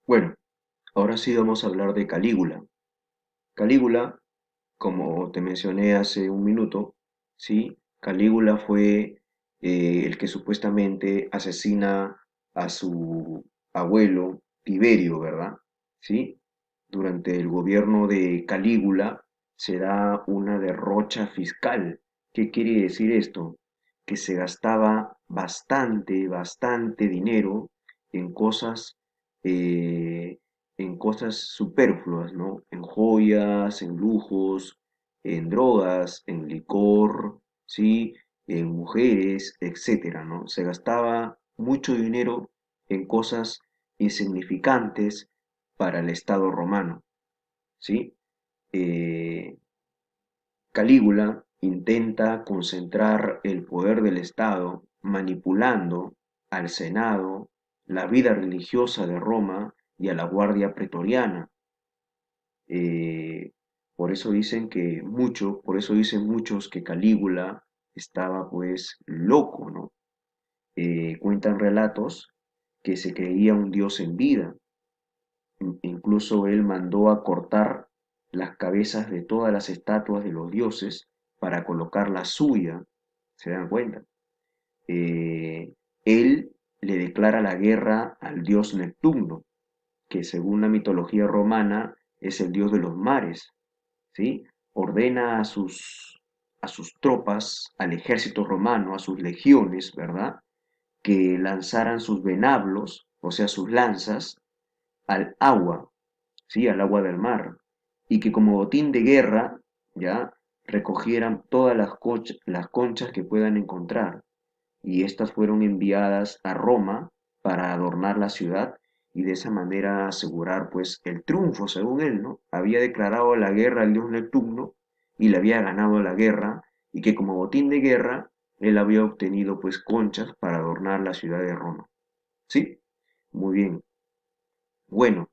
Bueno, ahora sí vamos a hablar de Calígula. Calígula, como te mencioné hace un minuto, ¿sí? Calígula fue el que supuestamente asesina a su abuelo Tiberio, ¿verdad? ¿Sí? Durante el gobierno de Calígula se da una derrocha fiscal. ¿Qué quiere decir esto? Que se gastaba bastante dinero en cosas, eh, en cosas superfluas, ¿no? En joyas, en lujos, en drogas, en licor, ¿sí? En mujeres, etcétera, ¿no? Se gastaba mucho dinero en cosas insignificantes para el Estado romano, ¿sí? Eh, Calígula intenta concentrar el poder del Estado manipulando al Senado, la vida religiosa de Roma y a la Guardia Pretoriana. Eh, por eso dicen muchos que Calígula estaba pues loco, ¿no? Cuentan relatos que se creía un dios en vida. Incluso él mandó a cortar las cabezas de todas las estatuas de los dioses para colocar la suya. ¿Se dan cuenta? Eh, Él le declara la guerra al dios Neptuno, que según la mitología romana es el dios de los mares, ¿sí? Ordena a sus tropas, al ejército romano, a sus legiones, ¿verdad? Que lanzaran sus venablos, o sea, sus lanzas, al agua, ¿sí? Al agua del mar, y que como botín de guerra, ¿ya? Recogieran todas las conchas que puedan encontrar, y estas fueron enviadas a Roma para adornar la ciudad y de esa manera asegurar pues el triunfo, según él, ¿no? Había declarado la guerra al dios Neptuno y le había ganado la guerra y que como botín de guerra él había obtenido pues conchas para adornar la ciudad de Roma. ¿Sí? Muy bien. Bueno,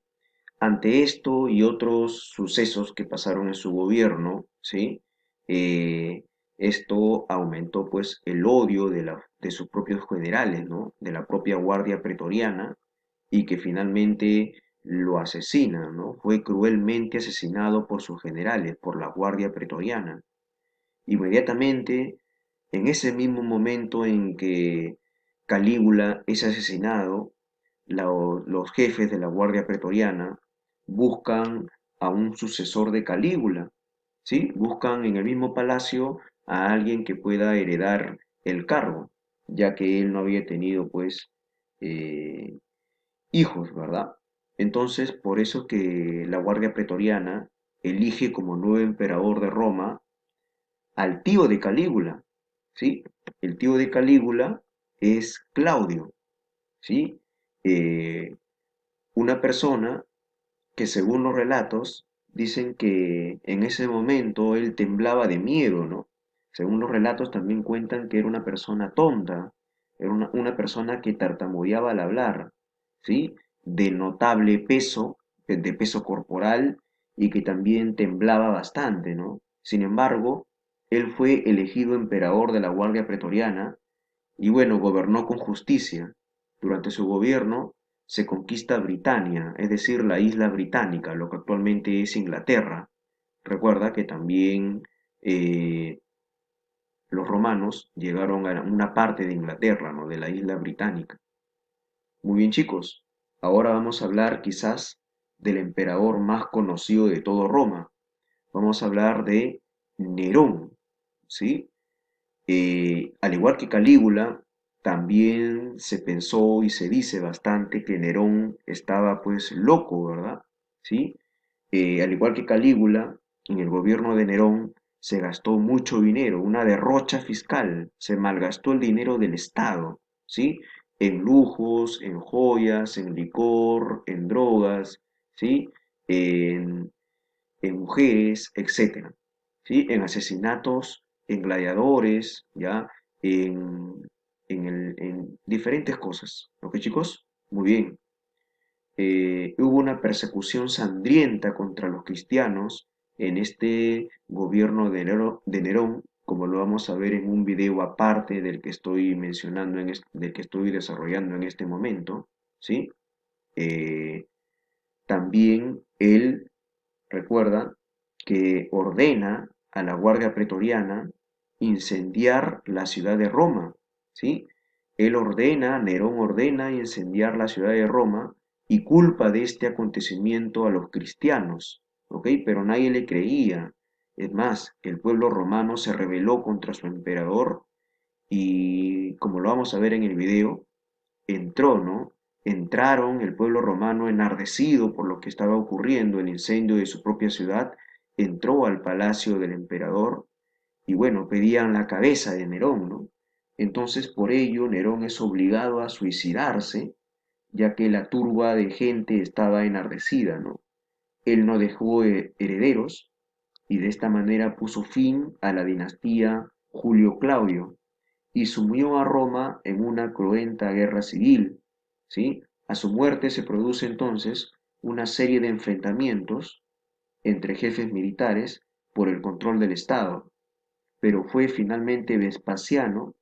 ante esto y otros sucesos que pasaron en su gobierno, ¿sí? Eh, Esto aumentó pues el odio de sus propios generales, ¿no? De la propia Guardia Pretoriana y que finalmente lo asesina, ¿no? Fue cruelmente asesinado por sus generales, por la Guardia Pretoriana. Inmediatamente, en ese mismo momento en que Calígula es asesinado, los jefes de la Guardia Pretoriana buscan a un sucesor de Calígula, ¿sí? Buscan en el mismo palacio a alguien que pueda heredar el cargo, ya que él no había tenido, pues, eh, hijos, ¿verdad? Entonces, por eso que la Guardia Pretoriana elige como nuevo emperador de Roma al tío de Calígula, ¿sí? El tío de Calígula es Claudio, ¿sí? Eh, una persona que según los relatos dicen que en ese momento él temblaba de miedo, ¿no? Según los relatos también cuentan que era una persona tonta, era una persona que tartamudeaba al hablar, ¿sí? De notable peso, de peso corporal y que también temblaba bastante, ¿no? Sin embargo, él fue elegido emperador de la Guardia Pretoriana y bueno, gobernó con justicia. Durante su gobierno se conquista Britania, es decir, la isla británica, lo que actualmente es Inglaterra. Recuerda que también eh, los romanos llegaron a una parte de Inglaterra, ¿no? De la isla británica. Muy bien, chicos. Ahora vamos a hablar quizás del emperador más conocido de todo Roma. Vamos a hablar de Nerón, ¿sí? Al igual que Calígula, también se pensó y se dice bastante que Nerón estaba pues loco, ¿verdad? ¿Sí? Al igual que Calígula, en el gobierno de Nerón se gastó mucho dinero, una derrocha fiscal, se malgastó el dinero del Estado, ¿sí? En lujos, en joyas, en licor, en drogas, ¿sí? En, en mujeres, etcétera, ¿sí? En asesinatos, en gladiadores, ¿ya? En, en diferentes cosas, ¿ok, chicos? Muy bien. Hubo una persecución sangrienta contra los cristianos en este gobierno de Nerón, como lo vamos a ver en un video aparte del que estoy mencionando, del que estoy desarrollando en este momento, ¿sí? Eh, también él recuerda que ordena a la Guardia Pretoriana incendiar la ciudad de Roma, ¿sí? Nerón ordena incendiar la ciudad de Roma y culpa de este acontecimiento a los cristianos, ¿ok? Pero nadie le creía. Es más, el pueblo romano se rebeló contra su emperador y, como lo vamos a ver en el video, entró, ¿no? Entraron el pueblo romano enardecido por lo que estaba ocurriendo, el incendio de su propia ciudad, entró al palacio del emperador y bueno, pedían la cabeza de Nerón, ¿no? Entonces por ello Nerón es obligado a suicidarse, ya que la turba de gente estaba enardecida, ¿no? Él no dejó herederos y de esta manera puso fin a la dinastía Julio Claudio y sumió a Roma en una cruenta guerra civil, ¿sí? A su muerte se produce entonces una serie de enfrentamientos entre jefes militares por el control del Estado, pero fue finalmente Vespasiano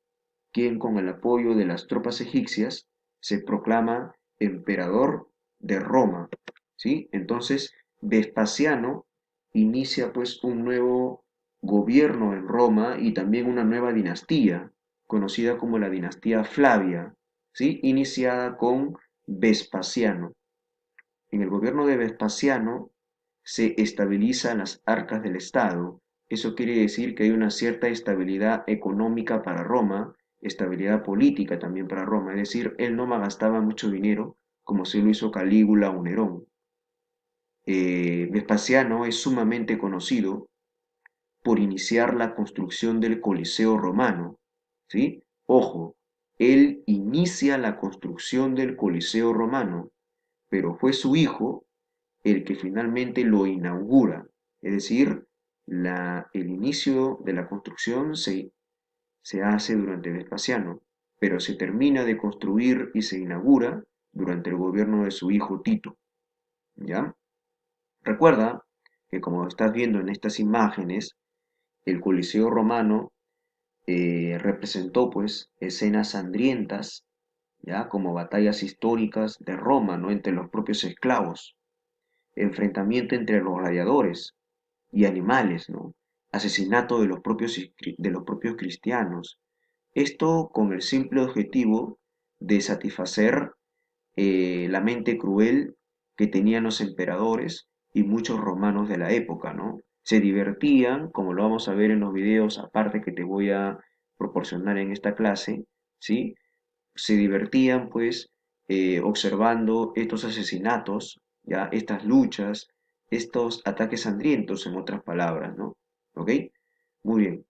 quien con el apoyo de las tropas egipcias se proclama emperador de Roma, ¿sí? Entonces Vespasiano inicia pues un nuevo gobierno en Roma y también una nueva dinastía, conocida como la dinastía Flavia, ¿sí? Iniciada con Vespasiano. En el gobierno de Vespasiano se estabilizan las arcas del Estado. Eso quiere decir que hay una cierta estabilidad económica para Roma, estabilidad política también para Roma. Es decir, él no malgastaba mucho dinero como se lo hizo Calígula o Nerón. Vespasiano es sumamente conocido por iniciar la construcción del Coliseo romano, ¿sí? Ojo, él inicia la construcción del Coliseo romano, pero fue su hijo el que finalmente lo inaugura. Es decir, el inicio de la construcción se hace durante Vespasiano, pero se termina de construir y se inaugura durante el gobierno de su hijo Tito. ¿Ya? Recuerda que como estás viendo en estas imágenes, el Coliseo romano representó pues escenas sangrientas, ya como batallas históricas de Roma, ¿no? Entre los propios esclavos, enfrentamiento entre los gladiadores y animales, ¿no? Asesinato de los propios cristianos. Esto con el simple objetivo de satisfacer la mente cruel que tenían los emperadores y muchos romanos de la época, ¿no? Se divertían, como lo vamos a ver en los videos aparte que te voy a proporcionar en esta clase, ¿sí? Se divertían pues observando estos asesinatos, ya estas luchas, estos ataques sangrientos en otras palabras, ¿no? ¿Ok? Muy bien.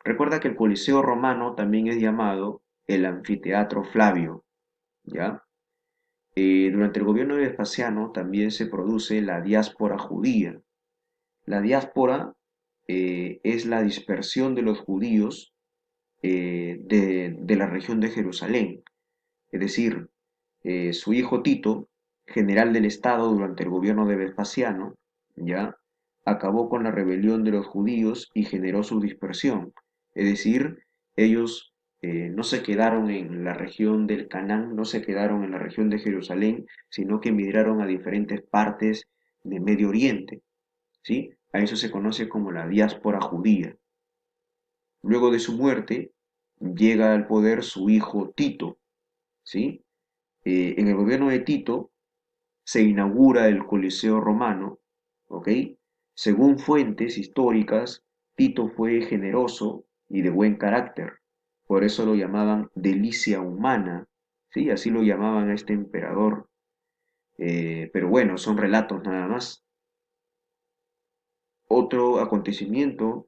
Recuerda que el Coliseo romano también es llamado el Anfiteatro Flavio, ¿ya? Durante el gobierno de Vespasiano también se produce la diáspora judía. La diáspora es la dispersión de los judíos de la región de Jerusalén. Es decir, su hijo Tito, general del Estado durante el gobierno de Vespasiano, ya acabó con la rebelión de los judíos y generó su dispersión. Es decir, ellos no se quedaron en la región del Canaán, no se quedaron en la región de Jerusalén, sino que emigraron a diferentes partes de Medio Oriente, ¿sí? A eso se conoce como la diáspora judía. Luego de su muerte, llega al poder su hijo Tito, ¿sí? En el gobierno de Tito se inaugura el Coliseo romano, ¿ok? Según fuentes históricas, Tito fue generoso y de buen carácter, por eso lo llamaban delicia humana, ¿sí? Así lo llamaban a este emperador. Pero bueno, son relatos nada más. Otro acontecimiento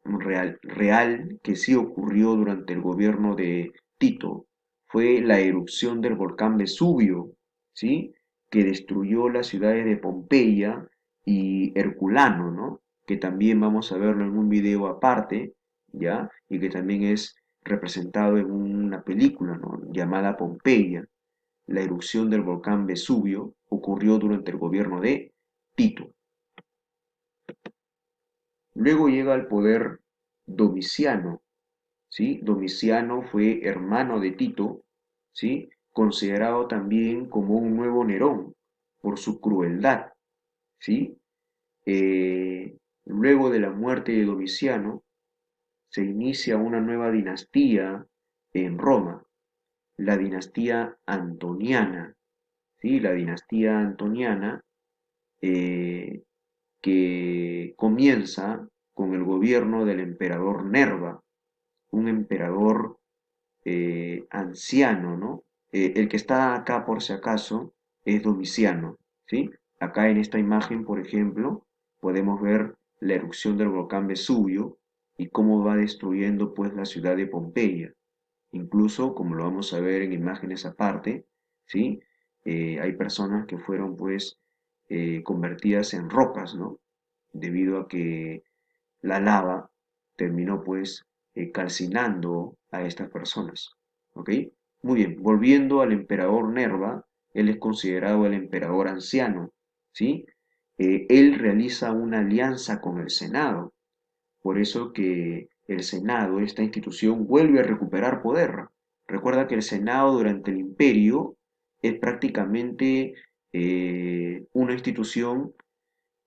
real que sí ocurrió durante el gobierno de Tito fue la erupción del volcán Vesubio, ¿sí? Que destruyó las ciudades de Pompeya y Herculano, ¿no? Que también vamos a verlo en un video aparte, ¿ya? Y que también es representado en una película, ¿no? Llamada Pompeya. La erupción del volcán Vesubio ocurrió durante el gobierno de Tito. Luego llega al poder Domiciano, ¿sí? Domiciano fue hermano de Tito, ¿sí? Considerado también como un nuevo Nerón, por su crueldad, ¿sí? Luego de la muerte de Domiciano, se inicia una nueva dinastía en Roma, la dinastía antoniana, ¿sí? La dinastía antoniana eh, que comienza con el gobierno del emperador Nerva, un emperador anciano, ¿no? El que está acá, por si acaso, es Domiciano, ¿sí? Acá en esta imagen, por ejemplo, podemos ver la erupción del volcán Vesubio y cómo va destruyendo, pues, la ciudad de Pompeya. Incluso, como lo vamos a ver en imágenes aparte, ¿sí? Hay personas que fueron, pues, convertidas en rocas, ¿no? Debido a que la lava terminó pues calcinando a estas personas. ¿Ok? Muy bien, volviendo al emperador Nerva, él es considerado el emperador anciano. ¿Sí? Él realiza una alianza con el Senado. Por eso que el Senado, esta institución, vuelve a recuperar poder. Recuerda que el Senado durante el imperio es prácticamente una institución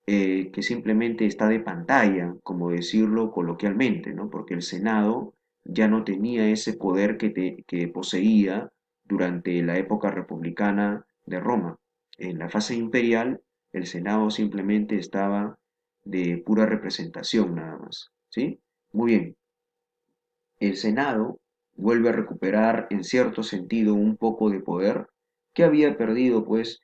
que simplemente está de pantalla, como decirlo coloquialmente, ¿no? Porque el Senado ya no tenía ese poder que poseía durante la época republicana de Roma. En la fase imperial, el Senado simplemente estaba de pura representación nada más, ¿sí? Muy bien, el Senado vuelve a recuperar en cierto sentido un poco de poder que había perdido pues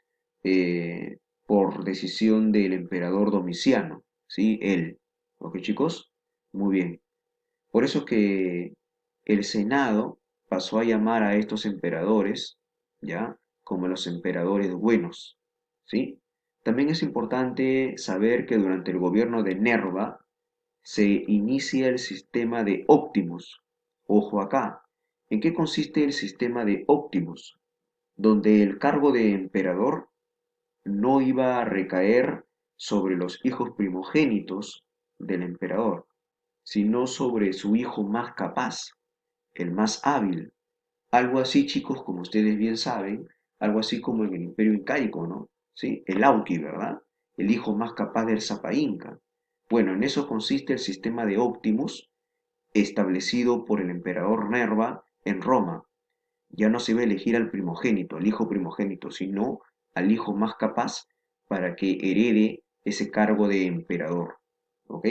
por decisión del emperador Domiciano, ¿sí? Él. ¿Ok, chicos? Muy bien. Por eso que el Senado pasó a llamar a estos emperadores, ¿ya? Como los emperadores buenos, ¿sí? También es importante saber que durante el gobierno de Nerva, se inicia el sistema de Optimus. Ojo acá, ¿en qué consiste el sistema de Optimus? Donde el cargo de emperador no iba a recaer sobre los hijos primogénitos del emperador, sino sobre su hijo más capaz, el más hábil. Algo así, chicos, como ustedes bien saben, algo así como en el Imperio Incaico, ¿no? ¿Sí? El Auqui, ¿verdad? El hijo más capaz del Sapa Inca. Bueno, en eso consiste el sistema de Optimus establecido por el emperador Nerva en Roma. Ya no se va a elegir al primogénito, al hijo primogénito, sino al hijo más capaz para que herede ese cargo de emperador. ¿Ok?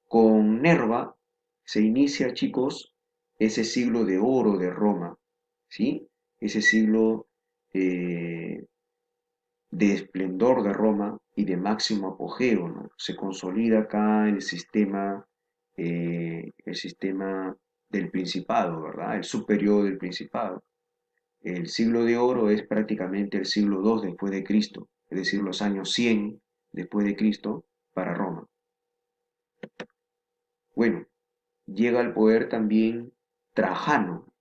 Con Nerva se inicia, chicos, ese siglo de oro de Roma, ¿sí? Ese siglo eh, de esplendor de Roma y de máximo apogeo, ¿no? Se consolida acá el sistema del Principado, ¿verdad? El superior del Principado. El siglo de oro es prácticamente el siglo II después de Cristo, es decir, los años 100 después de Cristo para Roma. Bueno, llega al poder también Trajano,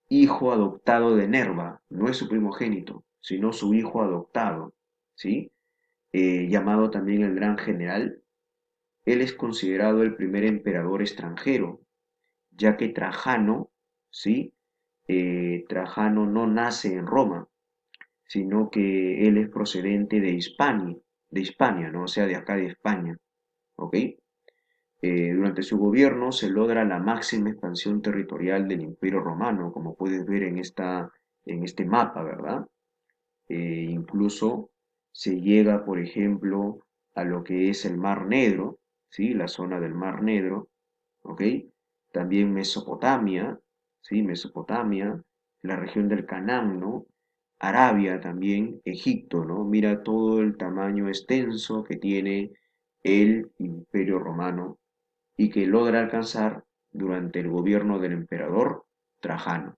hijo adoptado de Nerva, no es su primogénito, sino su hijo adoptado, ¿sí? Llamado también el Gran General. Él es considerado el primer emperador extranjero, ya que Trajano, ¿sí? Trajano no nace en Roma, sino que él es procedente de Hispania, ¿no? O sea, de acá de España, ¿ok? Durante su gobierno se logra la máxima expansión territorial del Imperio Romano, como puedes ver en este mapa, ¿verdad? Incluso se llega, por ejemplo, a lo que es el Mar Negro, ¿sí? La zona del Mar Negro, ¿ok? También Mesopotamia, ¿sí? Mesopotamia, la región del Canaán, ¿no? Arabia también, Egipto, ¿no? Mira todo el tamaño extenso que tiene el Imperio Romano y que logra alcanzar durante el gobierno del emperador Trajano.